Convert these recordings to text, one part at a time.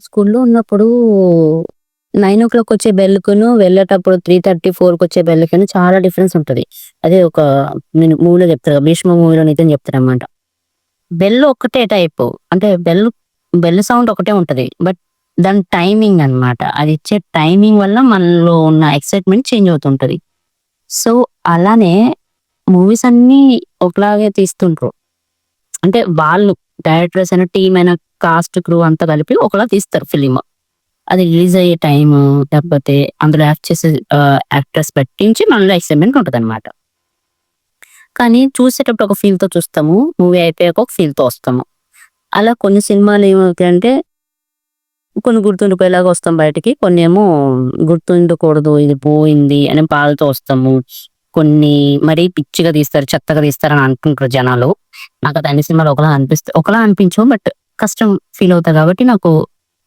స్కూల్లో ఉన్నప్పుడు 9:00 వచ్చే బెల్‌కును, వెళ్ళేటప్పుడు 3:30, 4కి వచ్చే బెల్‌కిను చాలా డిఫరెన్స్ ఉంటది. అదే ఒక నేను మూవీలో చెప్తారు కదా! 'భీష్మ' మూవీలో నితిన్ చెప్తాడనమాట. బెల్ ఒక్కటే టైపు. అంటే బెల్ సౌండ్ ఒకటే ఉంటది. బట్ దాని టైమింగ్ అన్నమాట. అది ఇచ్చే టైమింగ్ వల్ల మనలో ఉన్న ఎక్సైట్‌మెంట్ చేంజ్ అవుతుంటది. సో, అలానే మూవీస్ అన్నీ ఒకలాగే తీస్తుండ్రు. అంటే వాళ్ళు డైరెక్టర్స్ అయినా, టీమ్ అయినా, కాస్ట్, క్రూ అంతా కలిపి ఒకలా తీస్తారు ఫిల్మ్. అది రిలీజ్ అయ్యే టైము, లేకపోతే అందులో యాక్ట్ చేసే యాక్టర్స్ పెట్టించి మనలో ఎక్సైట్‌మెంట్ ఉంటదనమాట. కానీ చూసేటప్పుడు ఒక ఫీల్‌తో చూస్తాము. మూవీ అయిపోయాక ఒక ఫీల్‌తో వస్తాము. అలా కొన్ని సినిమాలు ఏమవుతాయంటే కొన్ని గుర్తుండిపోయేలాగా వస్తాం బయటికి. కొన్నేమో గుర్తుండకూడదు, ఇది పోయింది అనే బాధతో వస్తాము. కొన్ని మరీ పిచ్చిగా తీస్తారు, చెత్తగా తీస్తారని అనుకుంటారు జనాలు. నాకది అన్ని సినిమాలు ఒకలా అనిపించవు. బట్ కష్టం ఫీల్ అవుతా కాబట్టి నాకు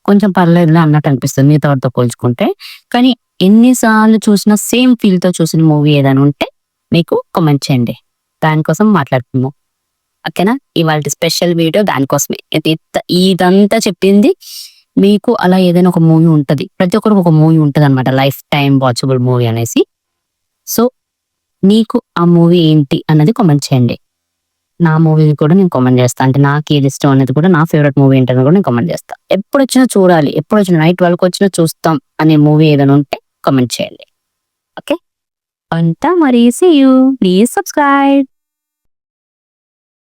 కొంచెం పర్లేదులే అన్నట్టు అనిపిస్తుంది మిగతా వాటితో పోల్చుకుంటే. కానీ ఎన్ని సార్లు చూసినా సేమ్ ఫీల్‌తో చూసిన మూవీ ఏదైనా ఉంటే మీకు కామెంట్ చేయండి. దానికోసం మాట్లాడుకుందాం. ఓకేనా? ఇవాల్టి స్పెషల్ వీడియో దానికోసమే. ఇదంతా చెప్పింది మీకు అలా ఏదైనా ఒక మూవీ ఉంటది. ప్రతి ఒక్కరికి ఒక మూవీ ఉంటదనమాట. లైఫ్ టైమ్ వాచబుల్ మూవీ అనేసి. సో, నీకు ఆ మూవీ ఏంటి అన్నది కామెంట్ చేయండి. నా మూవీని కూడా నేను కామెంట్ చేస్తా. అంటే నాకేది ఇష్టం అనేది కూడా నా ఫేవరెట్ మూవీ ఏంటని కూడా నేను కామెంట్ చేస్తా. ఎప్పుడొచ్చినా చూడాలి. ఎప్పుడొచ్చినా నైట్ 12 వచ్చినా చూస్తాం అనే మూవీ ఏదైనా ఉంటే కామెంట్ చేయండి. ఓకే? ఉంటా మరి. See you. Please subscribe.